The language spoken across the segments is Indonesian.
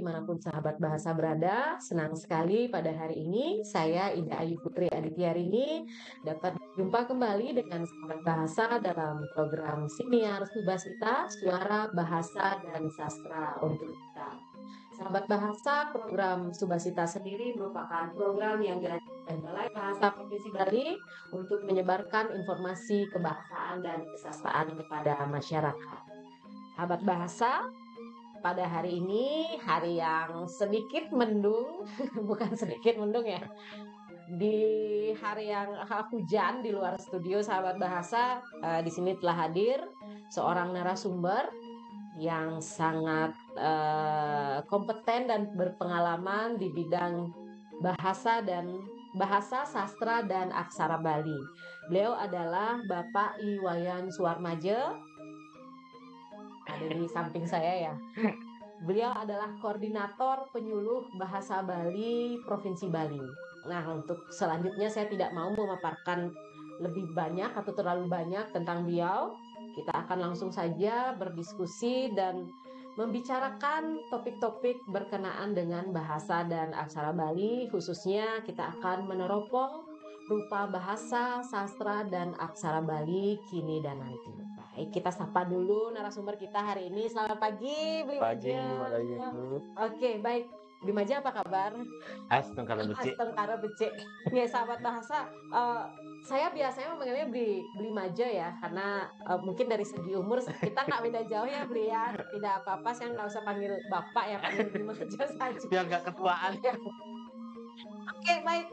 dimanapun sahabat bahasa berada. Senang sekali pada hari ini saya Ida Ayu Putri Adityarini dapat berjumpa kembali dengan sahabat bahasa dalam program Siniar Subasita, Suara Bahasa dan Sastra untuk kita. Sahabat bahasa, program Subasita sendiri merupakan program yang dilakukan oleh Balai Bahasa Provinsi Bali untuk menyebarkan informasi kebahasaan dan kesastraan kepada masyarakat. Sahabat bahasa, pada hari ini hari yang sedikit mendung, bukan sedikit mendung ya. Di hari yang hujan di luar studio sahabat bahasa, di sini telah hadir seorang narasumber yang sangat kompeten dan berpengalaman di bidang bahasa sastra dan aksara Bali. Beliau adalah Bapak Iwayan Suarmaja. Ada di samping saya ya. Beliau adalah koordinator penyuluh bahasa Bali Provinsi Bali. Nah, untuk selanjutnya saya tidak mau memaparkan lebih banyak atau terlalu banyak tentang beliau. Kita akan langsung saja berdiskusi dan membicarakan topik-topik berkenaan dengan bahasa dan aksara Bali. Khususnya kita akan meneropong rupa bahasa, sastra, dan aksara Bali kini dan nanti. Baik, kita sapa dulu narasumber kita hari ini. Selamat pagi, Bli Maja. Oke, baik. Bli Maja apa kabar? Astengkara becik. Astengkara becik. Ya, sahabat bahasa, saya biasanya memanggilnya Bli Maja ya, karena mungkin dari segi umur kita nggak beda jauh ya, Bli ya. Tidak apa-apa, saya nggak usah panggil Bapak ya, panggil Bli Maja saja. Biar nggak ketuaan. Oke, baik.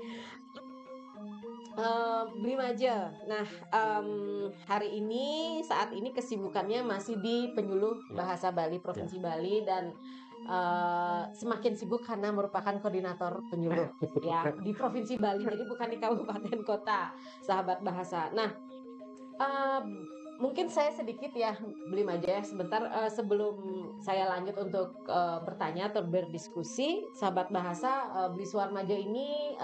Bli Maja. Nah, hari ini saat ini kesibukannya masih di penyuluh bahasa Bali Provinsi Bali dan semakin sibuk karena merupakan koordinator penyuluh ya di Provinsi Bali, jadi bukan di kabupaten kota, sahabat bahasa. Nah, mungkin saya sedikit ya Bli Maja sebentar sebelum saya lanjut untuk bertanya atau berdiskusi. Sahabat bahasa, Bli Suarmaja ini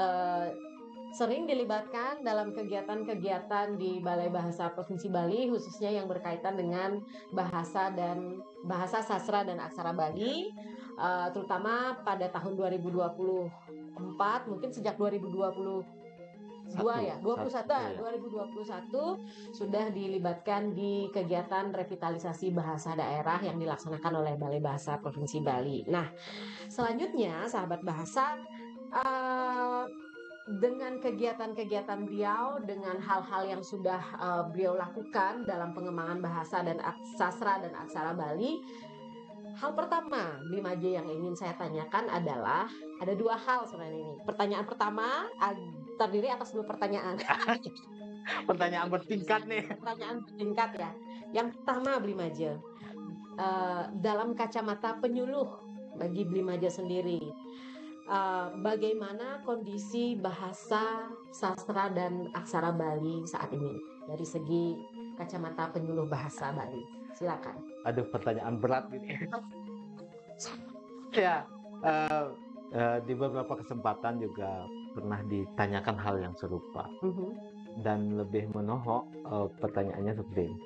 sering dilibatkan dalam kegiatan-kegiatan di Balai Bahasa Provinsi Bali, khususnya yang berkaitan dengan bahasa sastra dan aksara Bali, terutama pada tahun 2024, mungkin sejak 2021 sudah dilibatkan di kegiatan revitalisasi bahasa daerah yang dilaksanakan oleh Balai Bahasa Provinsi Bali. Nah, selanjutnya sahabat bahasa, dengan kegiatan-kegiatan beliau, dengan hal-hal yang sudah beliau lakukan dalam pengembangan bahasa dan sastra dan aksara Bali, hal pertama Bli Maja yang ingin saya tanyakan adalah ada dua hal sebenarnya ini. Pertanyaan pertama terdiri atas dua pertanyaan. Pertanyaan bertingkat nih. Pertanyaan bertingkat ya. Yang pertama Bli Maja, dalam kacamata penyuluh bagi Bli Maja sendiri, bagaimana kondisi bahasa, sastra, dan aksara Bali saat ini dari segi kacamata penyuluh bahasa Bali? Silakan. Aduh, pertanyaan berat ini. Ya, di beberapa kesempatan juga pernah ditanyakan hal yang serupa. Dan lebih menohok pertanyaannya seperti ini.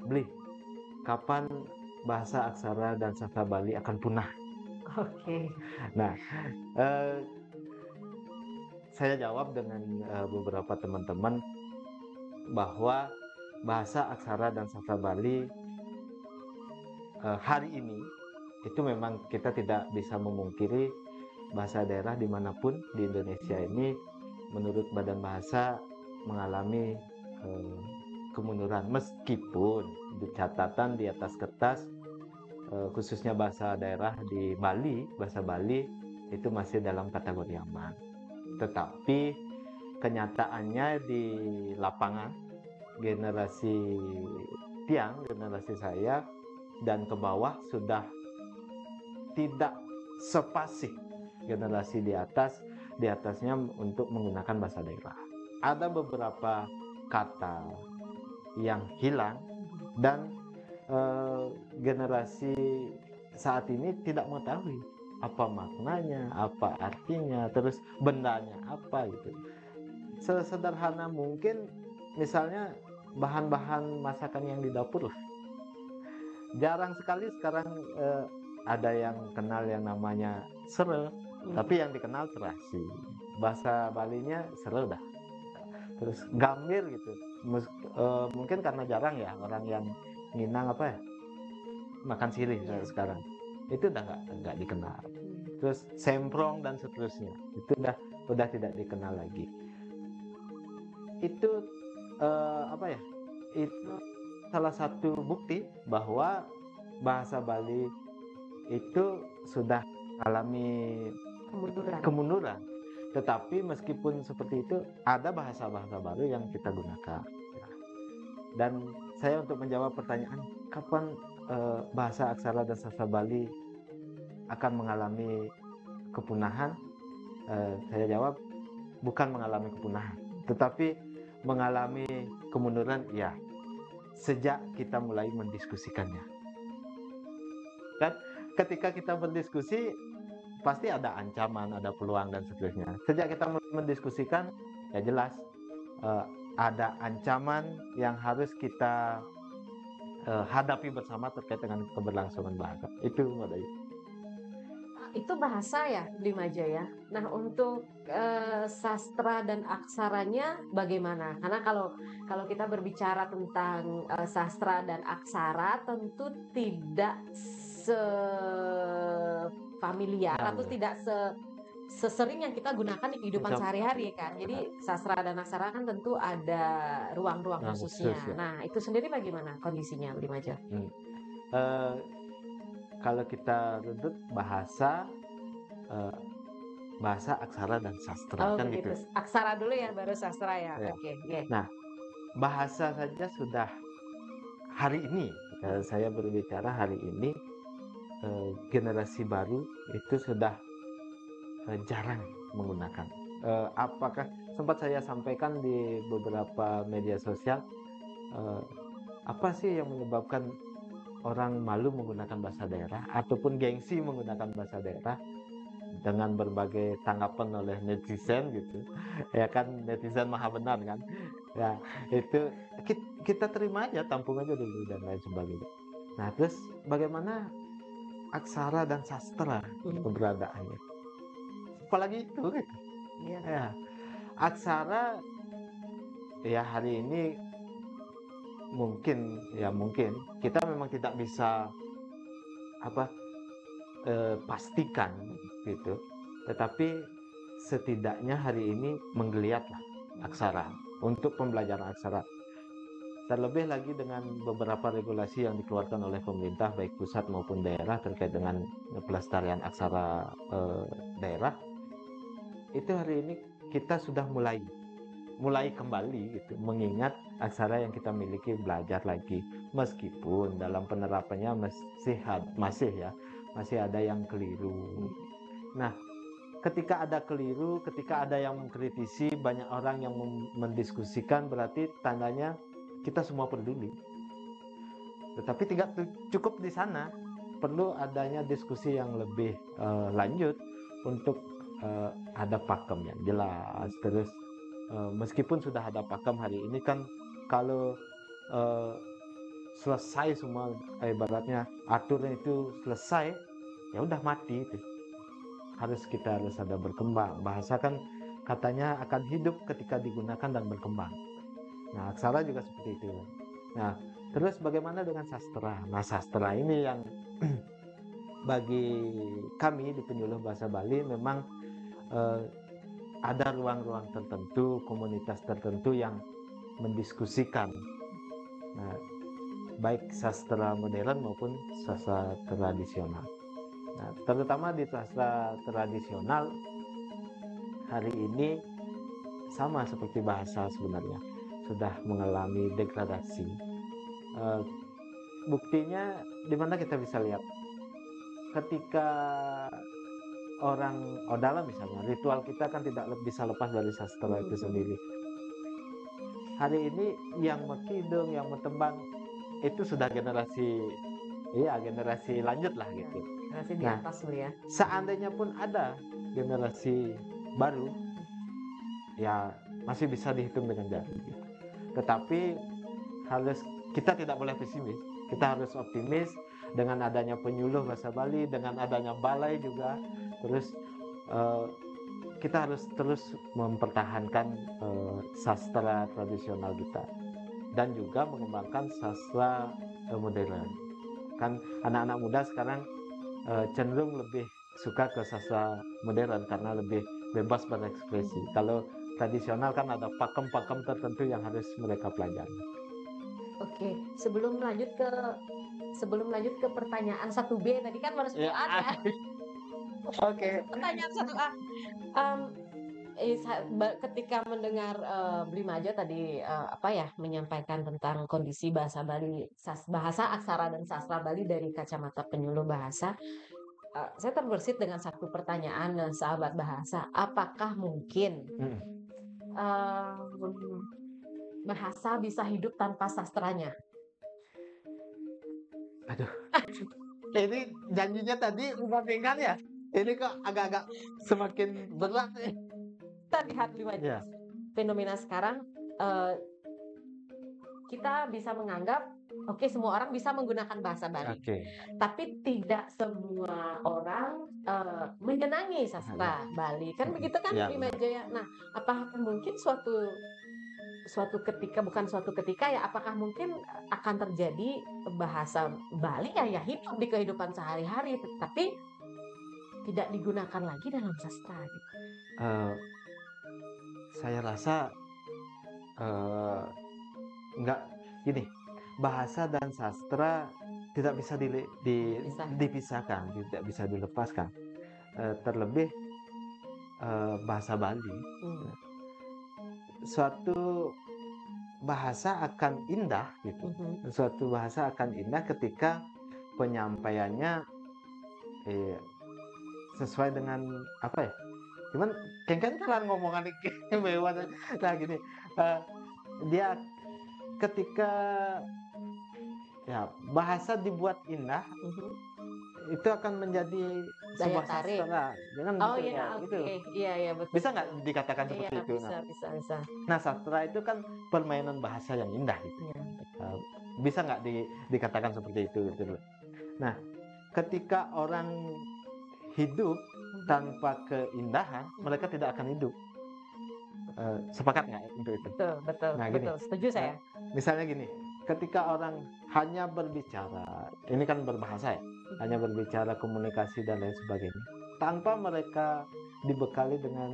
Bli, kapan bahasa, aksara, dan sastra Bali akan punah? Oke. Nah, saya jawab dengan beberapa teman-teman bahwa bahasa, aksara, dan sastra Bali hari ini itu memang kita tidak bisa memungkiri bahasa daerah dimanapun di Indonesia ini menurut Badan Bahasa mengalami kemunduran, meskipun di catatan di atas kertas khususnya bahasa daerah di Bali, bahasa Bali itu masih dalam kategori aman. Tetapi kenyataannya di lapangan, generasi saya dan ke bawah sudah tidak sepasif generasi di atasnya untuk menggunakan bahasa daerah. Ada beberapa kata yang hilang dan generasi saat ini tidak mengetahui apa maknanya, apa artinya, terus bendanya apa gitu. Sesederhana mungkin, misalnya bahan-bahan masakan yang di dapur lah. Jarang sekali sekarang ada yang kenal yang namanya sere, tapi yang dikenal terasi. Bahasa Balinya sere dah. Terus gambir gitu. Mungkin karena jarang ya orang yang nginang apa ya, makan sirih sekarang. Itu nggak dikenal. Terus semprong dan seterusnya itu udah tidak dikenal lagi. Itu apa ya? Itu salah satu bukti bahwa bahasa Bali itu sudah mengalami kemunduran. Tetapi meskipun seperti itu, ada bahasa-bahasa baru yang kita gunakan. Dan saya untuk menjawab pertanyaan, kapan bahasa aksara dan sastra Bali akan mengalami kepunahan? Saya jawab, bukan mengalami kepunahan, tetapi mengalami kemunduran, ya. Sejak kita mulai mendiskusikannya. Dan ketika kita berdiskusi, pasti ada ancaman, ada peluang dan seterusnya. Sejak kita mendiskusikan, ya jelas ada ancaman yang harus kita hadapi bersama terkait dengan keberlangsungan bahasa. Itu Mbak Dayu. Itu bahasa ya, Limaja ya. Nah, untuk sastra dan aksaranya bagaimana? Karena kalau kita berbicara tentang sastra dan aksara, tentu tidak familiar atau tidak sesering yang kita gunakan di kehidupan sehari-hari kan. Jadi sastra dan aksara kan tentu ada ruang-ruang khususnya. Khusus, ya. Nah, itu sendiri bagaimana kondisinya, Limaja? Kalau kita runut bahasa aksara dan sastra, kan begitu. gitu. Aksara dulu ya, baru sastra ya. Oke. Nah, bahasa saja sudah hari ini, saya berbicara hari ini, generasi baru itu sudah jarang menggunakan. Apakah sempat saya sampaikan di beberapa media sosial, apa sih yang menyebabkan orang malu menggunakan bahasa daerah ataupun gengsi menggunakan bahasa daerah? Dengan berbagai tanggapan oleh netizen gitu, ya kan, netizen maha benar kan, ya itu kita terima aja, tampung aja dulu dan lain sebagainya. Nah, terus bagaimana aksara dan sastra keberadaannya? Apalagi itu gitu. Ya, aksara ya hari ini mungkin kita memang tidak bisa pastikan gitu, tetapi setidaknya hari ini menggeliatlah aksara untuk pembelajaran aksara. Terlebih lagi dengan beberapa regulasi yang dikeluarkan oleh pemerintah baik pusat maupun daerah terkait dengan pelestarian aksara daerah, itu hari ini kita sudah mulai kembali gitu, mengingat aksara yang kita miliki, belajar lagi, meskipun dalam penerapannya masih ada yang keliru. Nah, ketika ada keliru, ketika ada yang mengkritisi, banyak orang yang mendiskusikan, berarti tandanya kita semua peduli. Tetapi tidak cukup di sana, perlu adanya diskusi yang lebih lanjut untuk ada pakem yang jelas. Terus meskipun sudah ada pakem hari ini kan, kalau selesai semua, ibaratnya aturan itu selesai, ya udah mati itu. Kita harus ada berkembang. Bahasa kan katanya akan hidup ketika digunakan dan berkembang. Nah, aksara juga seperti itu. Nah, terus bagaimana dengan sastra? Nah, sastra ini yang bagi kami di Penyuluh Bahasa Bali memang ada ruang-ruang tertentu, komunitas tertentu yang mendiskusikan. Nah, baik sastra modern maupun sastra tradisional. Nah, terutama di sastra tradisional hari ini sama seperti bahasa sebenarnya sudah mengalami degradasi. Buktinya di mana kita bisa lihat ketika orang Odala misalnya, ritual kita kan tidak bisa lepas dari sastra itu sendiri. Hari ini yang mekidung, yang metembang itu sudah generasi lanjut lah gitu. Generasi di atas ya. Seandainya pun ada generasi baru, ya masih bisa dihitung dengan jari. Tetapi kita tidak boleh pesimis, kita harus optimis. dengan adanya penyuluh bahasa Bali, dengan adanya balai juga, terus kita harus terus mempertahankan sastra tradisional kita dan juga mengembangkan sastra modern. Kan anak-anak muda sekarang cenderung lebih suka ke sastra modern karena lebih bebas berekspresi. Kalau tradisional kan ada pakem-pakem tertentu yang harus mereka pelajari. Oke, sebelum lanjut ke pertanyaan 1B tadi kan baru 1A ya. Oke. Pertanyaan 1A. Ketika mendengar Bli Majo tadi menyampaikan tentang kondisi bahasa Bali, bahasa aksara dan sastra Bali dari kacamata penyuluh bahasa, saya terbersit dengan satu pertanyaan, sahabat bahasa, apakah mungkin bahasa bisa hidup tanpa sastranya? Aduh, ini janjinya tadi membandingkan ya. Ini kok agak-agak semakin berat nih. Kita lihat Bli Majo. Ya. Fenomena sekarang, kita bisa menganggap oke, semua orang bisa menggunakan bahasa Bali. Oke. Tapi tidak semua orang menyenangi sastra Bali. Kan begitu kan, Ya, Bli Majo ya. Nah, apakah mungkin apakah mungkin akan terjadi bahasa Bali ya hidup di kehidupan sehari-hari, tapi tidak digunakan lagi dalam sastra gitu. Saya rasa nggak gini, bahasa dan sastra tidak bisa dipisahkan, tidak bisa dilepaskan. Terlebih bahasa Bali, suatu bahasa akan indah gitu. Suatu bahasa akan indah ketika penyampaiannya sesuai dengan apa ya? Cuman kan ngomongan mewah. Nah gini, dia ketika ya bahasa dibuat indah, itu akan menjadi sebuah sastra. Jangan gitu. Iya, betul. Bisa nggak dikatakan seperti itu? Bisa. Nah, sastra itu kan permainan bahasa yang indah gitu. Bisa nggak dikatakan seperti itu gitu. Nah, ketika orang hidup tanpa keindahan, mereka tidak akan hidup. Sepakat nggak untuk itu? Betul. Nah, gini, Setuju saya. Misalnya gini, ketika orang hanya berbicara, ini kan berbahasa ya, hanya berbicara, komunikasi dan lain sebagainya, tanpa mereka dibekali dengan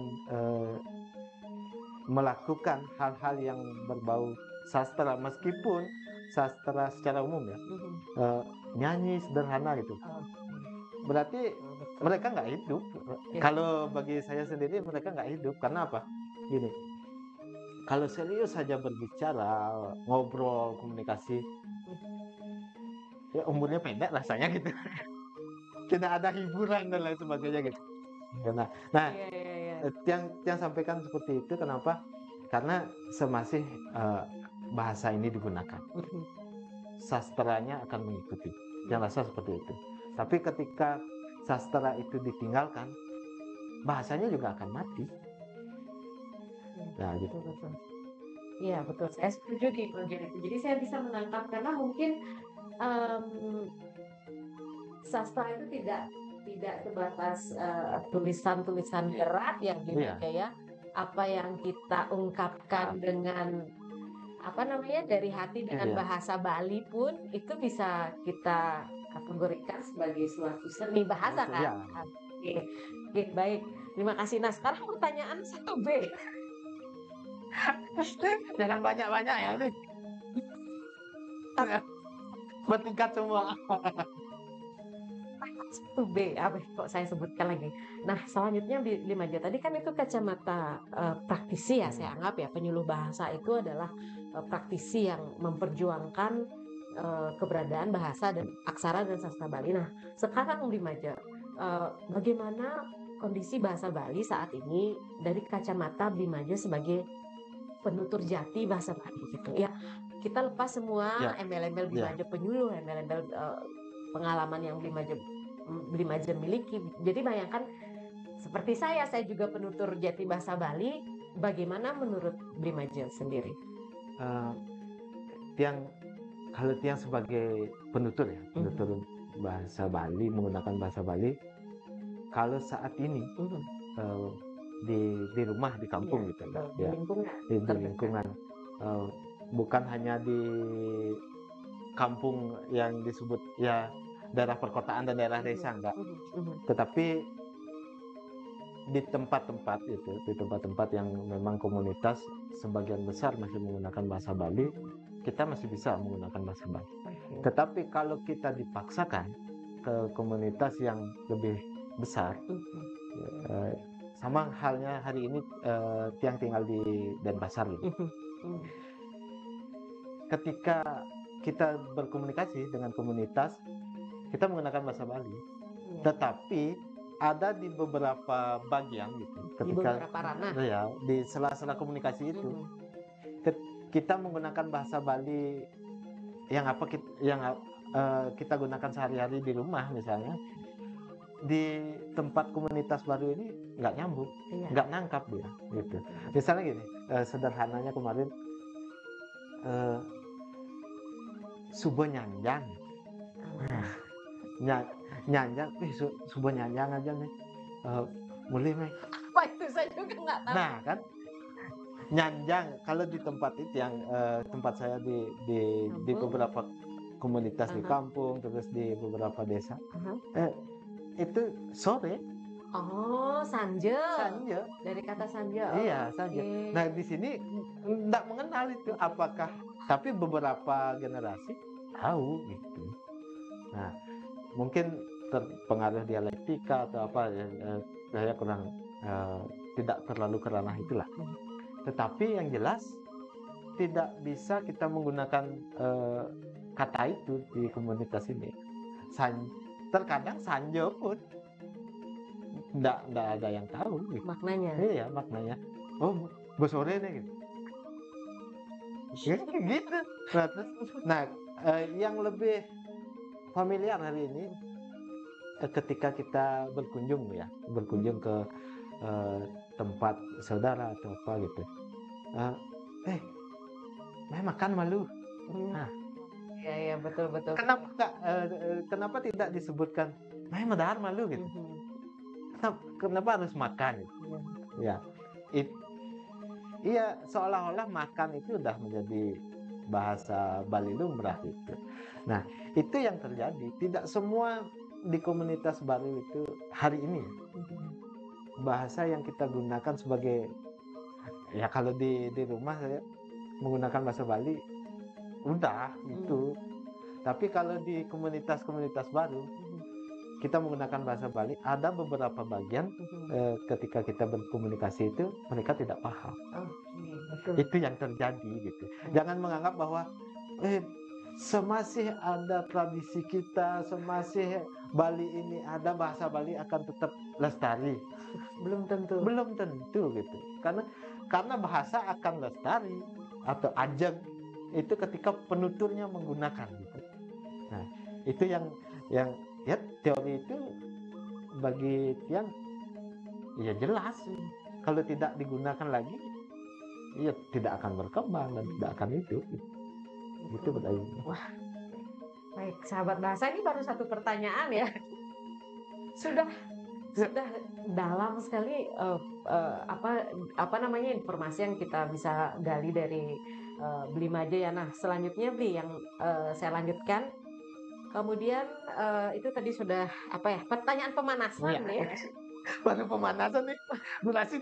melakukan hal-hal yang berbau sastra, meskipun sastra secara umum ya, nyanyi sederhana gitu, berarti mereka nggak hidup. Kalau bagi saya sendiri mereka nggak hidup. Karena apa? Gini, kalau serius saja berbicara, ngobrol, komunikasi, ya umurnya pendek rasanya gitu. Tidak ada hiburan dan lain sebagainya gitu. Nah, yang sampaikan seperti itu kenapa? Karena semasih bahasa ini digunakan, sastranya akan mengikuti. Yang rasa seperti itu. Tapi ketika sastra itu ditinggalkan, bahasanya juga akan mati. Nah, gitu. Betul. Iya, betul. Saya setuju di bagian itu. Jadi saya bisa menangkap karena mungkin sastra itu tidak sebatas tulisan-tulisan berat yang ya. Apa yang kita ungkapkan dengan dari hati dengan bahasa Bali pun itu bisa kita kategorikan sebagai suatu seni bahasa kan. Oke, baik. Terima kasih. Nah, sekarang pertanyaan 1B. Jangan banyak-banyak ya nih. Bertingkat semua. 1B, kok saya sebutkan lagi. Nah, selanjutnya Bli Majo tadi kan itu kacamata praktisi ya, saya anggap ya, penyuluh bahasa itu adalah praktisi yang memperjuangkan keberadaan bahasa dan aksara dan sastra Bali. Nah, sekarang Bli Majo, bagaimana kondisi bahasa Bali saat ini dari kacamata Bli Majo sebagai penutur jati bahasa Bali gitu ya. Kita lepas semua embel-embel Bli Majo penyuluh, embel-embel pengalaman yang Bli Majo miliki. Jadi bayangkan seperti saya juga penutur jati bahasa Bali. Bagaimana menurut Bli Majo sendiri? Kalau Tiang sebagai penutur ya, penutur bahasa Bali, menggunakan bahasa Bali. Kalau saat ini eh, di rumah, di kampung Iya, gitu betul. Di ya, lingkungan di terdekat. lingkungan, eh, bukan hanya di kampung yang disebut ya daerah perkotaan dan daerah desa, enggak, tetapi di tempat-tempat itu, di tempat-tempat yang memang komunitas sebagian besar masih menggunakan bahasa Bali, kita masih bisa menggunakan bahasa Bali. Oke. Tetapi kalau kita dipaksakan ke komunitas yang lebih besar, eh, sama halnya hari ini Tiang tinggal di Denpasar gitu. Ketika kita berkomunikasi dengan komunitas, kita menggunakan bahasa Bali. Iya. Tetapi ada di beberapa bagian gitu, Di ketika beberapa ranah. ya di sela-sela komunikasi itu kita menggunakan bahasa Bali yang kita gunakan sehari-hari di rumah misalnya, di tempat komunitas baru ini nggak nyambung, Iya. nggak nangkap dia gitu. Misalnya gini, sederhananya kemarin subuh nyanjang, nyanjang, subuh nyanjang aja nih, mulai nih. Apa itu saya juga nggak tahu. Nah kan, nyanjang kalau di tempat itu yang tempat saya di beberapa komunitas di kampung, terus di beberapa desa, itu sore. Oh, sanje. Sanje. Dari kata sanje. Iya, sanje. Nah di sini nggak mengenal itu apakah, tapi beberapa generasi tahu gitu. Nah mungkin terpengaruh dialektika atau apa, saya kurang tidak terlalu ke ranah itulah. Tetapi yang jelas tidak bisa kita menggunakan kata itu di komunitas ini. Terkadang sanjo pun nggak ada yang tahu gitu. Maknanya. Iya, maknanya. Oh, sore nih gitu. Gitu. Nah, yang lebih familiar hari ini ketika kita berkunjung ke tempat saudara atau apa gitu. Makan malu. Nah, iya betul. kenapa tidak disebutkan medar malu gitu? Kenapa harus makan? Ya, iya seolah-olah makan itu udah menjadi bahasa Bali lumrah itu. Nah, itu yang terjadi. Tidak semua di komunitas Bali itu hari ini bahasa yang kita gunakan sebagai, ya kalau di rumah saya menggunakan bahasa Bali udah itu. Tapi kalau di komunitas-komunitas baru kita menggunakan bahasa Bali, ada beberapa bagian ketika kita berkomunikasi itu mereka tidak paham. Itu yang terjadi gitu. Jangan menganggap bahwa semasih ada tradisi kita, semasih Bali ini ada, bahasa Bali akan tetap lestari. Belum tentu gitu. Karena bahasa akan lestari atau ajeg itu ketika penuturnya menggunakan gitu. Nah, itu yang ya teori itu bagi Tiang ya jelas, kalau tidak digunakan lagi ya tidak akan berkembang dan tidak akan hidup gitu. Wah, baik sahabat bahasa, ini baru satu pertanyaan ya. Sudah dalam sekali apa namanya informasi yang kita bisa gali dari Blimaja ya. Nah selanjutnya Bli yang saya lanjutkan. Kemudian itu tadi sudah pertanyaan pemanasan ya. Baru pemanasan nih, durasi.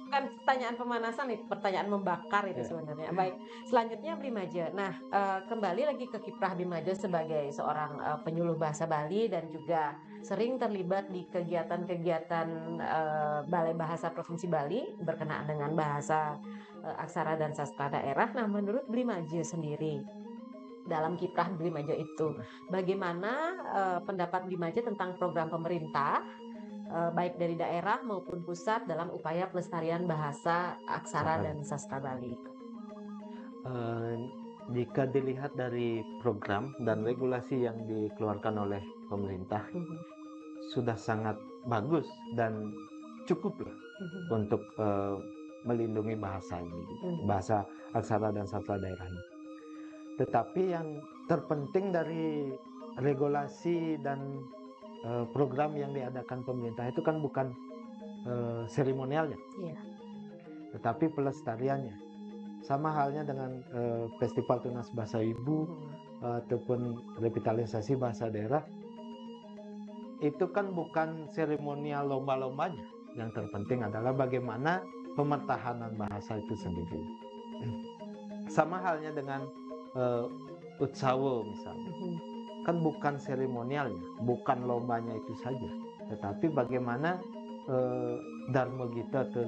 Bukan pertanyaan pemanasan, itu pertanyaan membakar itu sebenarnya. Baik, selanjutnya Blimaja. Nah, kembali lagi ke kiprah Blimaja sebagai seorang penyuluh bahasa Bali dan juga sering terlibat di kegiatan-kegiatan Balai Bahasa Provinsi Bali berkenaan dengan bahasa aksara dan sastra daerah. Nah, menurut Blimaja sendiri, dalam kiprah Blimaja itu, bagaimana pendapat Blimaja tentang program pemerintah baik dari daerah maupun pusat dalam upaya pelestarian bahasa aksara dan sastra Bali? Jika dilihat dari program dan regulasi yang dikeluarkan oleh pemerintah, sudah sangat bagus dan cukup lah untuk melindungi bahasa ini, bahasa aksara dan sastra daerah ini. Tetapi yang terpenting dari regulasi dan program yang diadakan pemerintah itu kan bukan seremonialnya, Iya. tetapi pelestariannya. Sama halnya dengan Festival Tunas Bahasa Ibu ataupun revitalisasi bahasa daerah, itu kan bukan seremonial lomba-lombanya. Yang terpenting adalah bagaimana pemertahanan bahasa itu sendiri. Sama halnya dengan Utsawo misalnya, kan bukan seremonialnya, bukan lombanya itu saja, tetapi bagaimana Dharma Gita atau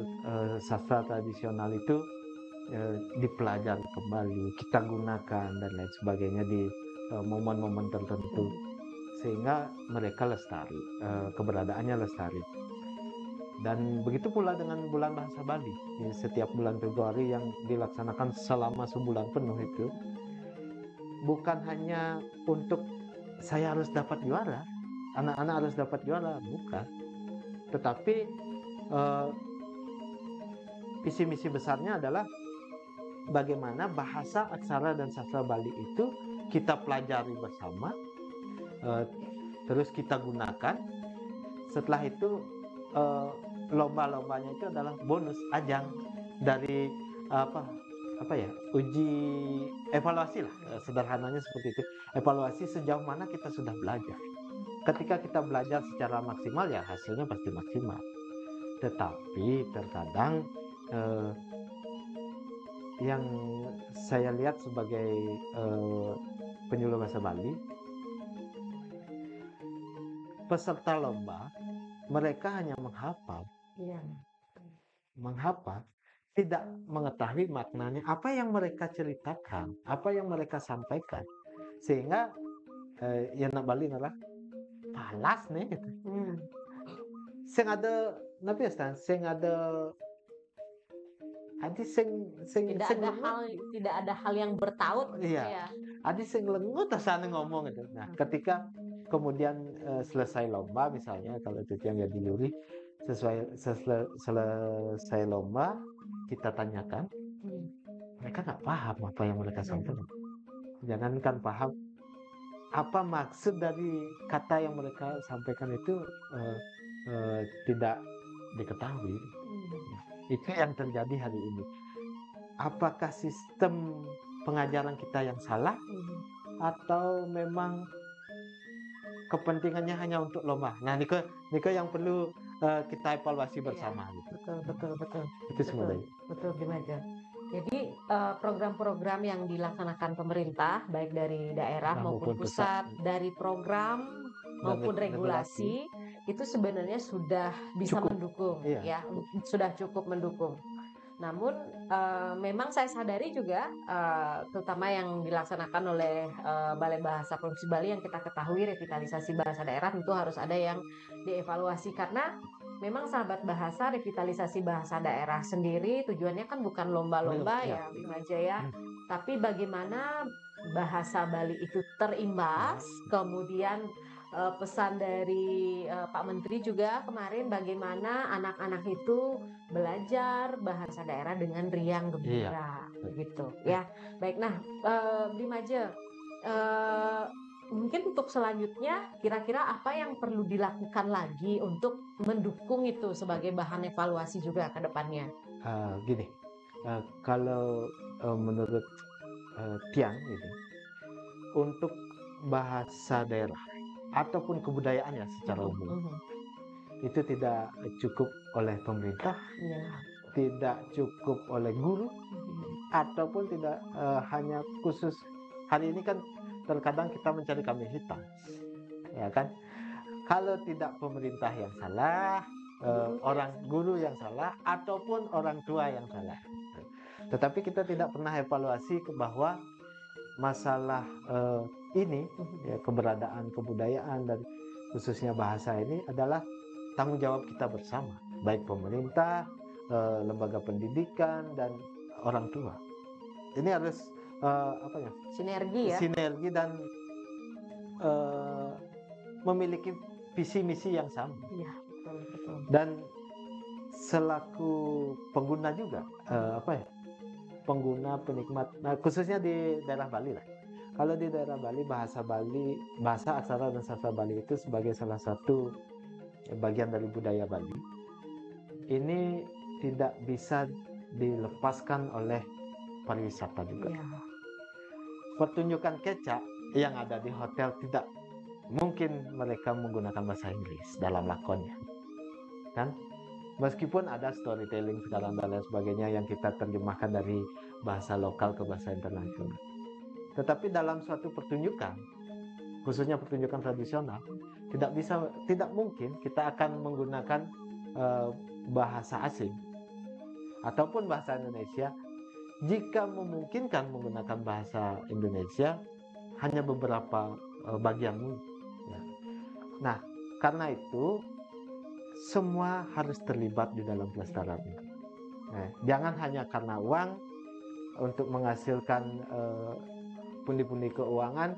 sastra tradisional itu dipelajari kembali, kita gunakan dan lain sebagainya di momen-momen tertentu, sehingga mereka lestari, keberadaannya lestari. Dan begitu pula dengan bulan bahasa Bali. Setiap bulan Februari yang dilaksanakan selama sebulan penuh itu bukan hanya untuk saya harus dapat juara, anak-anak harus dapat juara, bukan. Tetapi visi misi besarnya adalah bagaimana bahasa, aksara, dan sastra Bali itu kita pelajari bersama, terus kita gunakan. Setelah itu lomba-lombanya itu adalah bonus ajang dari uji evaluasi lah, sederhananya seperti itu. Evaluasi sejauh mana kita sudah belajar. Ketika kita belajar secara maksimal, ya hasilnya pasti maksimal. Tetapi terkadang yang saya lihat sebagai penyuluh bahasa Bali, peserta lomba mereka hanya menghafal, tidak mengetahui maknanya, apa yang mereka ceritakan, apa yang mereka sampaikan, sehingga yang nak Bali adalah palas nih. Sing ada nabi Ustaz, sing ada adi sing tidak ada hal yang bertaut gitu ya. Adi sing lengut asane ngomong gitu. Nah, ketika kemudian selesai lomba misalnya, kalau itu yang jadi juri, selesai lomba kita tanyakan, mereka nggak paham apa yang mereka sampaikan. Jangankan paham, apa maksud dari kata yang mereka sampaikan itu tidak diketahui. Itu yang terjadi hari ini. Apakah sistem pengajaran kita yang salah, atau memang kepentingannya hanya untuk lomba? Nah, Niko yang perlu kita evaluasi bersama. Betul. Itu semuanya. Betul, Dimaja. Jadi program-program yang dilaksanakan pemerintah, baik dari daerah maupun pusat, dari program maupun regulasi, itu sebenarnya sudah bisa mendukung, ya, sudah cukup mendukung. Namun memang saya sadari juga, terutama yang dilaksanakan oleh Balai Bahasa Provinsi Bali, yang kita ketahui revitalisasi bahasa daerah tentu harus ada yang dievaluasi, karena memang sahabat bahasa, revitalisasi bahasa daerah sendiri tujuannya kan bukan lomba-lomba ya, Bimaja ya, tapi bagaimana bahasa Bali itu terimbas. Kemudian pesan dari Pak Menteri juga kemarin, bagaimana anak-anak itu belajar bahasa daerah dengan riang gembira, begitu ya. Baik, nah Bimaja, mungkin untuk selanjutnya kira-kira apa yang perlu dilakukan lagi untuk mendukung itu sebagai bahan evaluasi juga ke depannya? Gini, kalau menurut Tiang gitu, untuk bahasa daerah ataupun kebudayaannya secara umum, itu tidak cukup oleh pemerintah, tidak cukup oleh guru, ataupun tidak hanya khusus. Hari ini kan terkadang kita mencari kambing hitam, ya kan? Kalau tidak pemerintah yang salah, orang guru yang salah, ataupun orang tua yang salah. Tetapi kita tidak pernah evaluasi bahwa masalah ini, ya, keberadaan kebudayaan dan khususnya bahasa ini adalah tanggung jawab kita bersama, baik pemerintah, lembaga pendidikan, dan orang tua. Ini harus sinergi dan memiliki visi misi yang sama. Betul. Dan selaku pengguna juga, pengguna, penikmat, nah, khususnya di daerah Bali lah. Kalau di daerah Bali, bahasa aksara dan sastra Bali itu sebagai salah satu bagian dari budaya Bali. Ini tidak bisa dilepaskan oleh pariwisata juga. Iya. Pertunjukan kecak yang ada di hotel tidak mungkin mereka menggunakan bahasa Inggris dalam lakonnya, kan? Meskipun ada storytelling sekarang dan lain sebagainya yang kita terjemahkan dari bahasa lokal ke bahasa internasional. Tetapi dalam suatu pertunjukan, khususnya pertunjukan tradisional, tidak mungkin kita akan menggunakan bahasa asing ataupun bahasa Indonesia. Jika memungkinkan menggunakan bahasa Indonesia, hanya beberapa bagian. Ya. Nah, karena itu semua harus terlibat di dalam pelestarian ini. Jangan hanya karena uang untuk menghasilkan pundi-pundi keuangan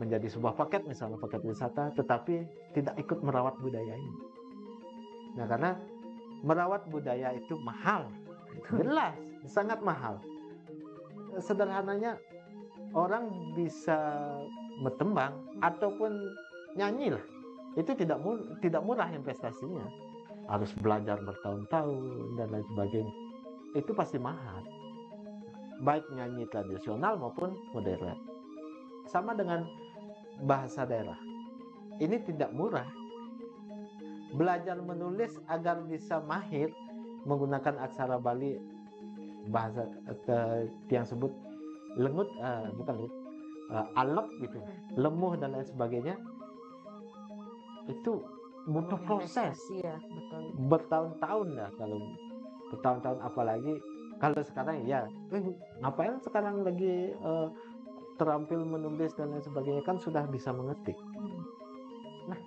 menjadi sebuah paket, misalnya paket wisata, tetapi tidak ikut merawat budaya ini. Nah, karena merawat budaya itu mahal, jelas sangat mahal. Sederhananya orang bisa bertembang ataupun nyanyi lah, itu tidak murah investasinya, harus belajar bertahun-tahun dan lain sebagainya, itu pasti mahal, baik nyanyi tradisional maupun modern. Sama dengan bahasa daerah, ini tidak murah. Belajar menulis agar bisa mahir menggunakan aksara Bali, bahasa yang sebut lengut, bukan lengut, alep gitu, lemuh dan lain sebagainya, itu butuh proses Ya, betul. bertahun-tahun dah. Kalau bertahun-tahun, apalagi kalau sekarang ya ngapain sekarang lagi terampil menulis dan lain sebagainya, kan sudah bisa mengetik. Nah,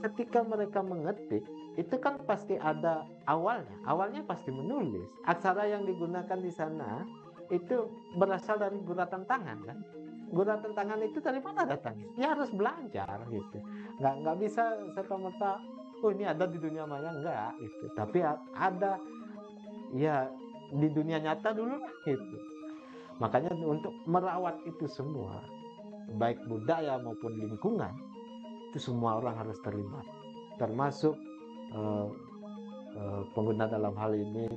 ketika mereka mengetik itu kan pasti ada awalnya pasti menulis. Aksara yang digunakan di sana itu berasal dari guratan tangan, kan? Guratan tangan itu dari mana datangnya? Ya harus belajar gitu. Nggak bisa serta-merta, oh ini ada di dunia maya, enggak gitu. Tapi ada ya di dunia nyata dulu gitu. Makanya untuk merawat itu semua, baik budaya maupun lingkungan, itu semua orang harus terlibat, termasuk pengguna dalam hal ini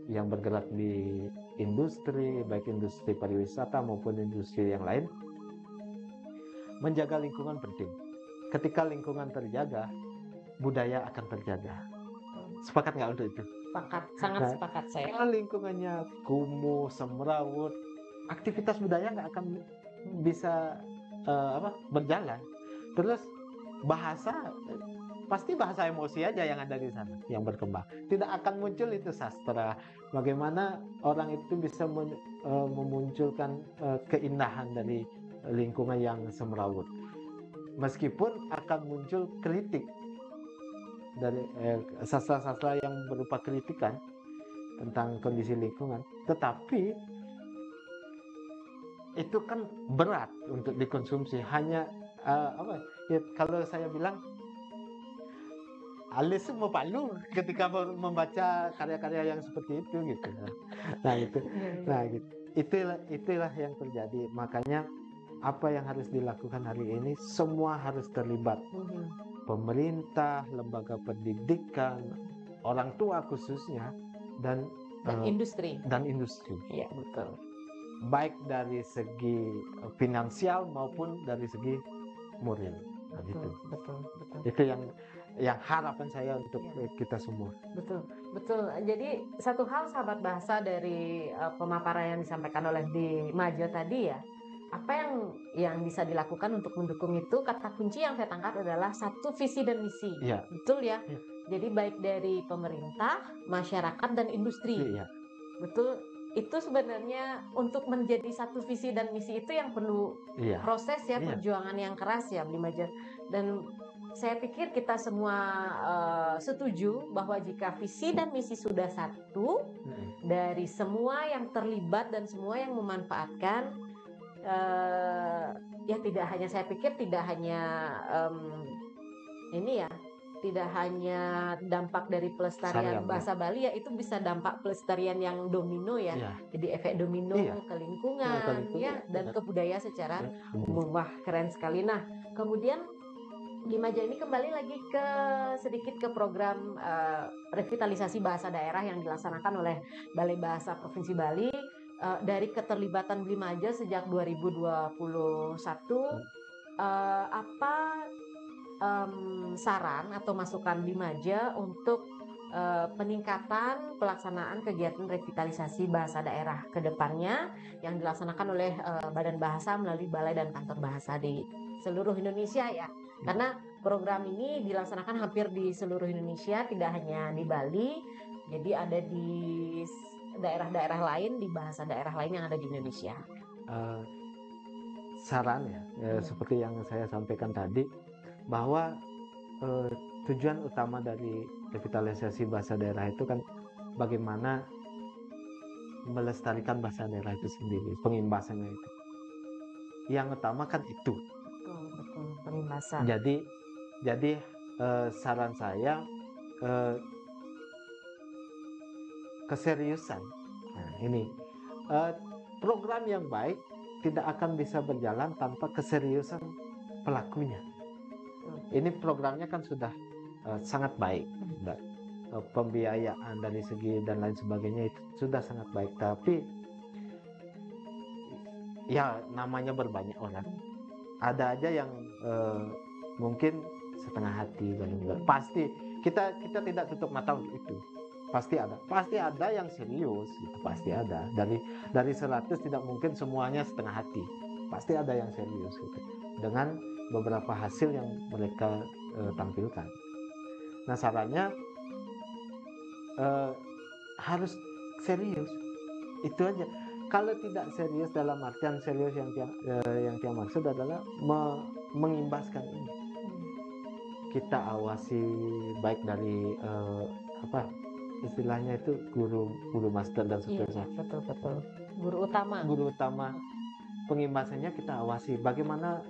yang bergerak di industri, baik industri pariwisata maupun industri yang lain. Menjaga lingkungan penting. Ketika lingkungan terjaga, budaya akan terjaga. Sepakat nggak untuk itu? Sepakat, sangat sepakat saya. Kalau lingkungannya kumuh, semrawut, aktivitas budaya nggak akan bisa berjalan. Terus pasti bahasa emosi aja yang ada di sana yang berkembang. Tidak akan muncul itu sastra. Bagaimana orang itu bisa memunculkan keindahan dari lingkungan yang semrawut. Meskipun akan muncul kritik dari sastra-sastra yang berupa kritikan tentang kondisi lingkungan, tetapi itu kan berat untuk dikonsumsi. Hanya ya, kalau saya bilang alis mau palu ketika membaca karya-karya yang seperti itu gitu. Nah itulah yang terjadi. Makanya apa yang harus dilakukan hari ini, semua harus terlibat. Pemerintah, lembaga pendidikan, orang tua khususnya, dan industri. Ya, betul. Baik dari segi finansial maupun dari segi moral. Betul. Itu yang harapan saya untuk kita semua. Betul. Jadi satu hal sahabat bahasa dari pemaparan yang disampaikan oleh Di Majo tadi ya, apa yang bisa dilakukan untuk mendukung itu, kata kunci yang saya tangkap adalah satu visi dan misi. Ya. Betul ya? Ya. Jadi baik dari pemerintah, masyarakat dan industri. Ya. Betul. Itu sebenarnya untuk menjadi satu visi dan misi itu yang perlu proses ya, perjuangan yang keras ya, Di Majo. Dan saya pikir kita semua setuju bahwa jika visi dan misi sudah satu, dari semua yang terlibat dan semua yang memanfaatkan, ya tidak hanya, saya pikir tidak hanya ini ya, tidak hanya dampak dari pelestarian Sayang, ya. bahasa Bali ya, itu bisa dampak pelestarian yang domino ya. Iya, Jadi efek domino iya. ke Nah, kalau lingkungan itu ya dan benar. ke budaya secara Ya, umum. Wah, keren sekali. Nah, kemudian Limaja ini kembali lagi ke sedikit ke program revitalisasi bahasa daerah yang dilaksanakan oleh Balai Bahasa Provinsi Bali. Dari keterlibatan Limaja sejak 2021, apa saran atau masukan Limaja untuk peningkatan pelaksanaan kegiatan revitalisasi bahasa daerah ke depannya yang dilaksanakan oleh Badan Bahasa melalui balai dan kantor bahasa di seluruh Indonesia ya. Karena program ini dilaksanakan hampir di seluruh Indonesia, tidak hanya di Bali. Jadi ada di daerah-daerah lain, di bahasa daerah lain yang ada di Indonesia. Eh, saran ya, seperti yang saya sampaikan tadi, bahwa tujuan utama dari revitalisasi bahasa daerah itu kan bagaimana melestarikan bahasa daerah itu sendiri, pengimbasannya itu. Yang utama kan itu. Betul, betul, pengimbasan. Jadi saran saya keseriusan. Nah, ini program yang baik tidak akan bisa berjalan tanpa keseriusan pelakunya. Ini programnya kan sudah sangat baik. Pembiayaan dari segi dan lain sebagainya itu sudah sangat baik, tapi ya namanya berbanyak orang, ada aja yang mungkin setengah hati dan pasti kita tidak tutup mata untuk itu. Pasti ada yang serius gitu, pasti ada. Dari 100 tidak mungkin semuanya setengah hati, pasti ada yang serius gitu dengan beberapa hasil yang mereka tampilkan. Nah, sarannya harus serius, itu aja. Kalau tidak serius, dalam artian serius yang Tia maksud adalah mengimbaskan ini, kita awasi baik dari istilahnya itu guru master dan seterusnya. Iya, betul. Guru utama pengimbasannya kita awasi bagaimana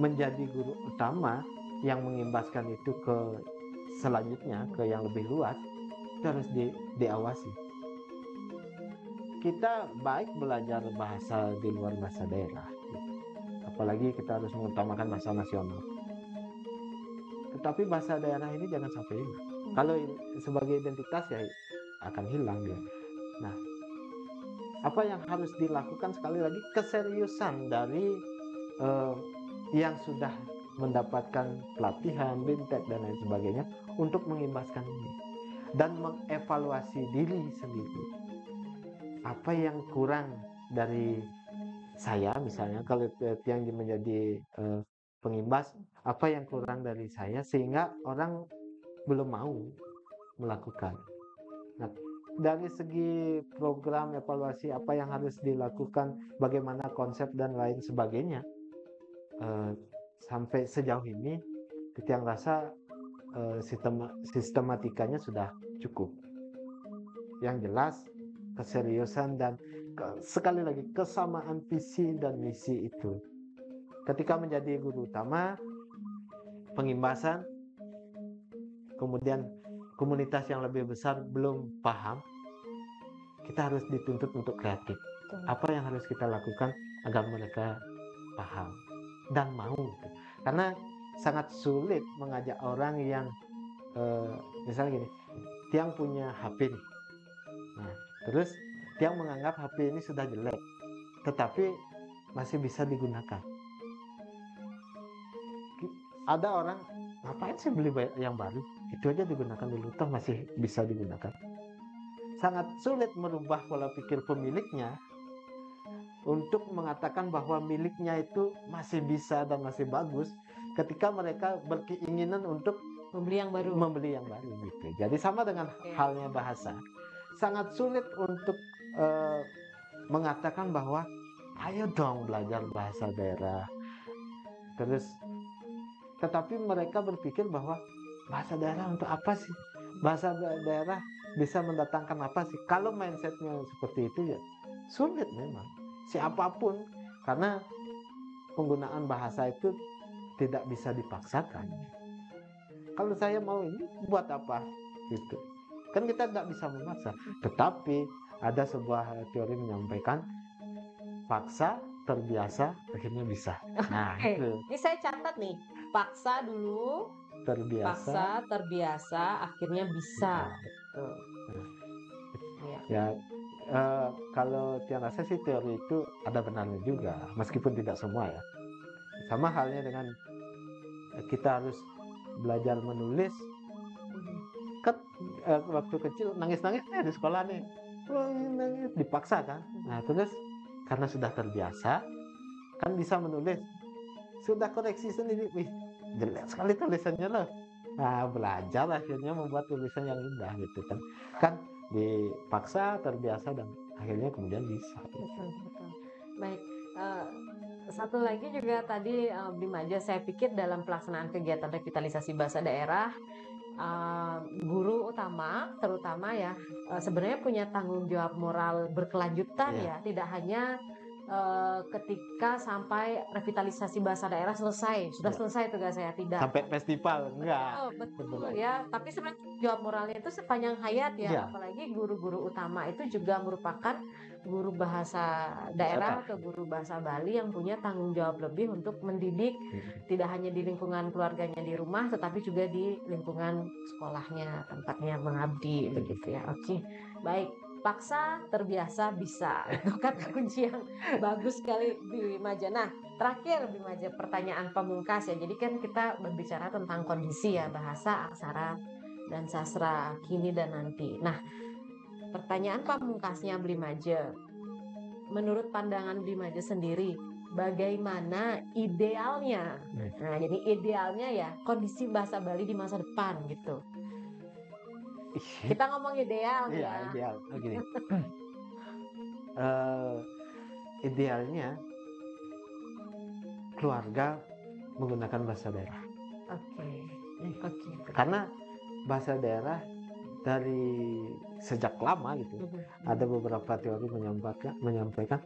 menjadi guru utama yang mengimbaskan itu ke selanjutnya, ke yang lebih luas, itu harus diawasi. Kita baik belajar bahasa di luar bahasa daerah, apalagi kita harus mengutamakan bahasa nasional, tetapi bahasa daerah ini jangan sampai hilang. Kalau sebagai identitas ya akan hilang dia. Nah, apa yang harus dilakukan, sekali lagi keseriusan dari yang sudah mendapatkan pelatihan, BIMTEK dan lain sebagainya untuk mengimbaskan ini dan mengevaluasi diri sendiri. Apa yang kurang dari saya, misalnya kalau yang menjadi pengimbas, apa yang kurang dari saya sehingga orang belum mau melakukan. Nah, dari segi program evaluasi apa yang harus dilakukan, bagaimana konsep dan lain sebagainya, sampai sejauh ini kita yang rasa sistematikanya sudah cukup. Yang jelas keseriusan dan sekali lagi kesamaan visi dan misi itu. Ketika menjadi guru utama, pengimbasan, kemudian komunitas yang lebih besar belum paham, kita harus dituntut untuk kreatif. Apa yang harus kita lakukan agar mereka paham dan mau? Karena sangat sulit mengajak orang yang misalnya gini, Tiang punya HP nih. Nah, terus Tiang menganggap HP ini sudah jelek, tetapi masih bisa digunakan. Ada orang, ngapain sih beli yang baru? Itu aja digunakan dulu, toh masih bisa digunakan. Sangat sulit merubah pola pikir pemiliknya untuk mengatakan bahwa miliknya itu masih bisa dan masih bagus ketika mereka berkeinginan untuk membeli yang baru gitu. Jadi sama dengan halnya bahasa. Sangat sulit untuk mengatakan bahwa ayo dong belajar bahasa daerah. Tetapi mereka berpikir bahwa bahasa daerah untuk apa sih? Bahasa daerah bisa mendatangkan apa sih? Kalau mindsetnya seperti itu ya sulit memang. Siapapun, karena penggunaan bahasa itu tidak bisa dipaksakan. Kalau saya mau ini buat apa gitu, kan kita nggak bisa memaksa. Tetapi ada sebuah teori menyampaikan paksa terbiasa akhirnya bisa. Nah Oke, itu ini saya catat nih. Paksa dulu, terbiasa. paksa, terbiasa, akhirnya bisa. Tuh. Nah, Ya. ya kalau Tian rasa sih teori itu ada benarnya juga, meskipun tidak semua ya. Sama halnya dengan kita harus belajar menulis. Kan waktu kecil nangis-nangis di sekolah nih, nangis dipaksa kan. Nah terus karena sudah terbiasa kan bisa menulis, sudah koreksi sendiri, wih jelek sekali tulisannya loh. Nah belajar akhirnya membuat tulisan yang indah gitu kan. Kan dipaksa, terbiasa, dan akhirnya kemudian bisa. Betul, betul. Baik, eh, satu lagi juga tadi Bimaja, saya pikir dalam pelaksanaan kegiatan revitalisasi bahasa daerah, guru utama terutama ya sebenarnya punya tanggung jawab moral berkelanjutan Iya. ya, tidak hanya ketika sampai revitalisasi bahasa daerah selesai, sudah Iya. selesai tugas saya, tidak. Sampai festival enggak. Oh, betul Betul. ya, tapi sebenarnya jawab moralnya itu sepanjang hayat ya, Iya. apalagi guru-guru utama itu juga merupakan guru bahasa daerah atau guru bahasa Bali yang punya tanggung jawab lebih untuk mendidik tidak hanya di lingkungan keluarganya di rumah, tetapi juga di lingkungan sekolahnya, tempatnya mengabdi begitu ya. Oke, baik. Paksa, terbiasa, bisa. Itu kata kunci yang bagus sekali Bimaja. Nah, terakhir Bimaja, pertanyaan pamungkas ya. Jadi kan kita berbicara tentang kondisi ya, bahasa, aksara, dan sastra kini dan nanti. Nah, pertanyaan pamungkasnya Bimaja, menurut pandangan Bimaja sendiri, bagaimana idealnya? Nah, jadi idealnya ya kondisi bahasa Bali di masa depan gitu. Kita ngomong ideal Iya, ya. ideal. Gini. Idealnya keluarga menggunakan bahasa daerah. Oke. Oke. Karena bahasa daerah dari sejak lama gitu, ada beberapa teori menyampaikan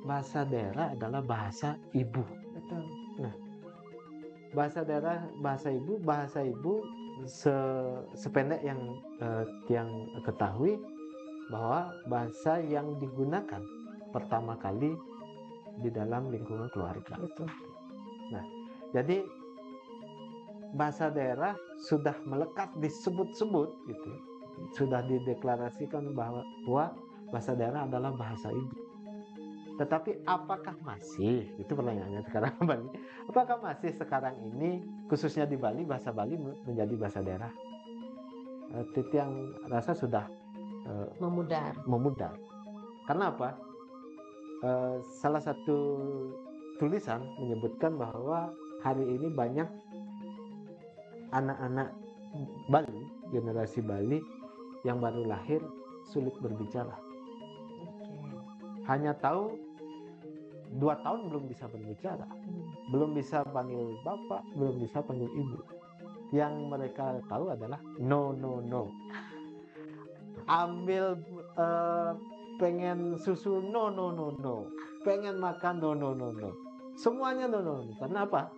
bahasa daerah adalah bahasa ibu. Betul. Nah, bahasa daerah, bahasa ibu sependek yang ketahui bahwa bahasa yang digunakan pertama kali di dalam lingkungan keluarga. Betul. Nah, jadi bahasa daerah sudah melekat disebut-sebut gitu, sudah dideklarasikan bahwa bahasa daerah adalah bahasa ibu. Tetapi apakah masih, itu pertanyaannya sekarang kembali, apakah masih sekarang ini khususnya di Bali bahasa Bali menjadi bahasa daerah? Yang rasa sudah memudar. Karena apa? Salah satu tulisan menyebutkan bahwa hari ini banyak anak-anak Bali, generasi Bali yang baru lahir sulit berbicara. Hanya tahu 2 tahun belum bisa berbicara, belum bisa panggil bapak, belum bisa panggil ibu. Yang mereka tahu adalah no. Ambil pengen susu no. Pengen makan no. Semuanya no. Karena apa?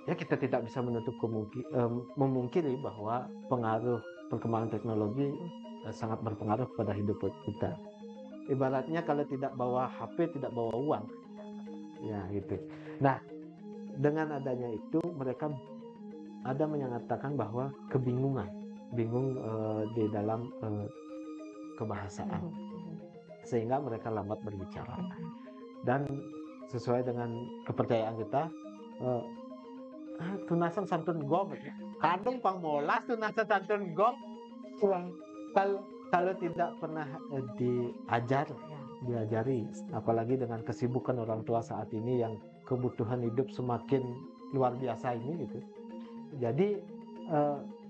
Ya kita tidak bisa memungkiri bahwa pengaruh perkembangan teknologi sangat berpengaruh pada hidup kita. Ibaratnya kalau tidak bawa HP, tidak bawa uang. Ya gitu. Nah, dengan adanya itu mereka ada menyatakan bahwa bingung di dalam kebahasaan. Sehingga mereka lambat berbicara. Dan sesuai dengan kepercayaan kita, tunasan santun gom, kadung pangmolas tunasan santun gom. Kalau tidak pernah diajari, apalagi dengan kesibukan orang tua saat ini yang kebutuhan hidup semakin luar biasa ini gitu. Jadi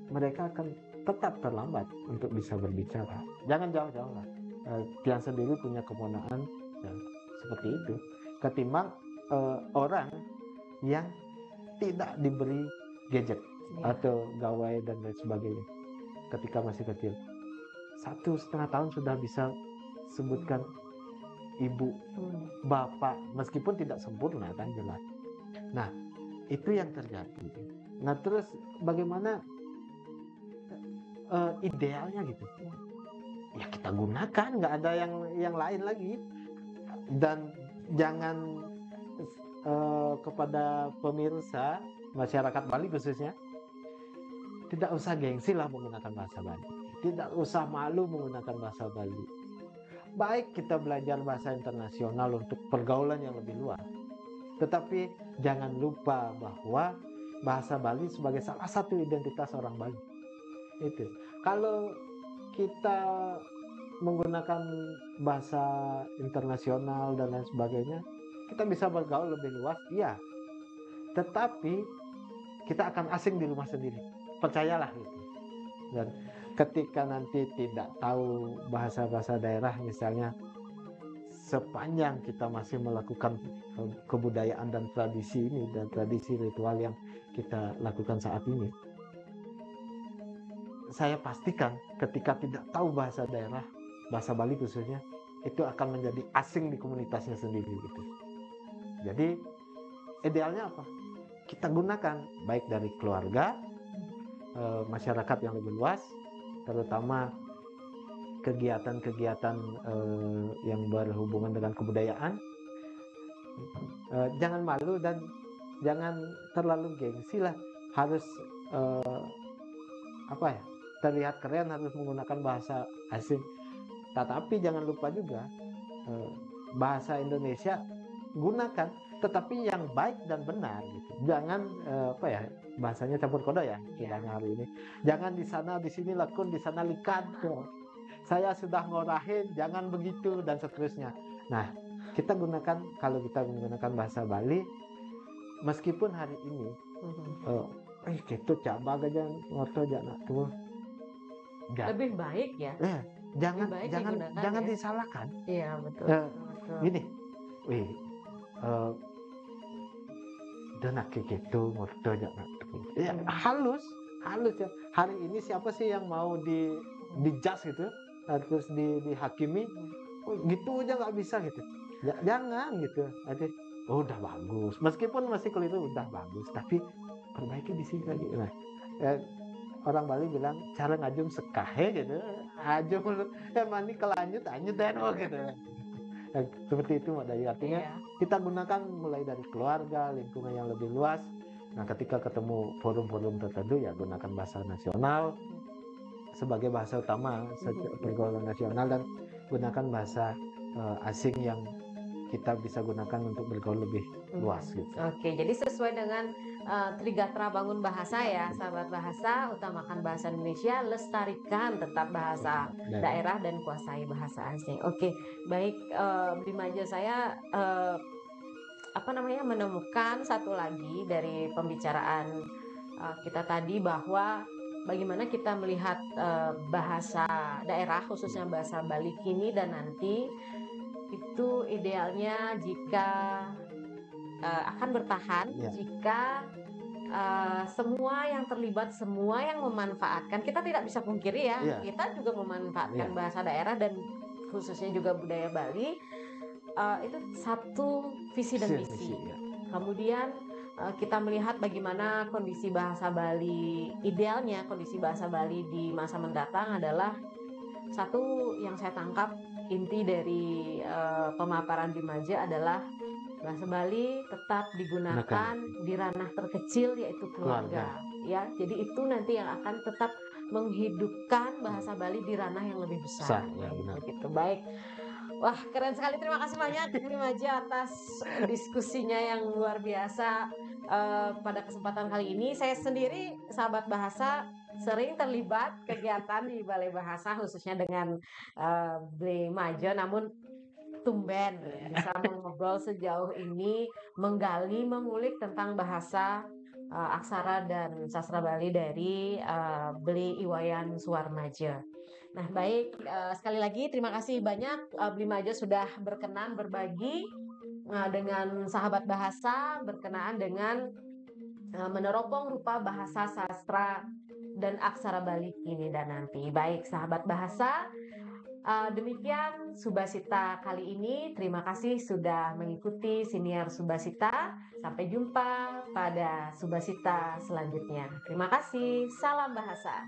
mereka akan tetap terlambat untuk bisa berbicara. Jangan jauh-jauh lah. Tian sendiri punya keponaan seperti itu. Ketimbang orang yang tidak diberi gadget atau gawai dan lain sebagainya ketika masih kecil. 1,5 tahun sudah bisa sebutkan ibu, bapak, meskipun tidak sempurna kan jelas. Nah, itu yang terjadi. Nah, terus bagaimana idealnya gitu? Ya kita gunakan, nggak ada yang lain lagi. Dan jangan kepada pemirsa masyarakat Bali khususnya, tidak usah gengsi lah menggunakan bahasa Bali. Tidak usah malu menggunakan bahasa Bali. Baik kita belajar bahasa internasional untuk pergaulan yang lebih luas. Tetapi jangan lupa bahwa bahasa Bali sebagai salah satu identitas orang Bali. Itu. Kalau kita menggunakan bahasa internasional dan lain sebagainya, kita bisa bergaul lebih luas, iya. Tetapi kita akan asing di rumah sendiri. Percayalah gitu. Dan ketika nanti tidak tahu bahasa-bahasa daerah misalnya, sepanjang kita masih melakukan kebudayaan dan tradisi ini dan tradisi ritual yang kita lakukan saat ini, saya pastikan ketika tidak tahu bahasa daerah, bahasa Bali khususnya, itu akan menjadi asing di komunitasnya sendiri gitu. Jadi idealnya apa? Kita gunakan baik dari keluarga, masyarakat yang lebih luas, terutama kegiatan-kegiatan yang berhubungan dengan kebudayaan. Jangan malu dan jangan terlalu gengsi lah, harus terlihat keren, harus menggunakan bahasa asing. Tetapi jangan lupa juga bahasa Indonesia gunakan, tetapi yang baik dan benar gitu. Jangan bahasanya campur kode ya istilahnya hari ini. Jangan di sana di sini lekun, di sana likat. Saya sudah ngorahin, jangan begitu dan seterusnya. Nah, kita gunakan, kalau kita menggunakan bahasa Bali, meskipun hari ini gitu cabang aja ngoto jangan tuh. Lebih baik ya. Jangan ya, disalahkan. Iya betul. Gini, dan gitu ngoto jangan. Ya, halus ya. Hari ini siapa sih yang mau dijudge gitu, terus dihakimi? Gitu aja nggak bisa gitu. Jangan gitu. Udah bagus. Meskipun masih keliru udah bagus, tapi perbaiki di sini lagi. Nah, orang Bali bilang cara ngajum sekahe gitu, ajum mani kelanjut gitu. Nah, seperti itu Mbak Dayu, artinya kita gunakan mulai dari keluarga, lingkungan yang lebih luas. Nah, ketika ketemu forum-forum tertentu ya gunakan bahasa nasional sebagai bahasa utama pergaulan nasional, dan gunakan bahasa asing yang kita bisa gunakan untuk bergaul lebih luas gitu. Oke, jadi sesuai dengan Trigatra Bangun Bahasa ya, sahabat bahasa, utamakan bahasa Indonesia, lestarikan tetap bahasa daerah dan kuasai bahasa asing. Oke, baik, Bimaja, saya menemukan satu lagi dari pembicaraan kita tadi, bahwa bagaimana kita melihat bahasa daerah khususnya bahasa Bali kini dan nanti itu idealnya jika akan bertahan jika semua yang terlibat, semua yang memanfaatkan, kita tidak bisa pungkiri ya, kita juga memanfaatkan bahasa daerah dan khususnya juga budaya Bali, itu satu visi dan misi. Kemudian kita melihat bagaimana kondisi bahasa Bali, idealnya kondisi bahasa Bali di masa mendatang adalah satu yang saya tangkap inti dari pemaparan Bimaja adalah bahasa Bali tetap digunakan di ranah terkecil yaitu keluarga. Ya, jadi itu nanti yang akan tetap menghidupkan bahasa Bali di ranah yang lebih besar. Ya, benar. Begitu. Baik. Wah, keren sekali. Terima kasih banyak Bimaja atas diskusinya yang luar biasa pada kesempatan kali ini. Saya sendiri, sahabat bahasa, sering terlibat kegiatan di Balai Bahasa khususnya dengan Bimaja, namun tumben bisa mengobrol sejauh ini, menggali, mengulik tentang bahasa aksara dan sastra Bali dari Bli Iwayan Suwarmaja. Nah, baik, sekali lagi terima kasih banyak Bimaja sudah berkenan berbagi dengan sahabat bahasa berkenaan dengan meneropong rupa bahasa sastra dan aksara Bali kini dan nanti. Baik, sahabat bahasa, Demikian Subasita kali ini. Terima kasih sudah mengikuti Siniar Subasita. Sampai jumpa pada Subasita selanjutnya. Terima kasih. Salam bahasa.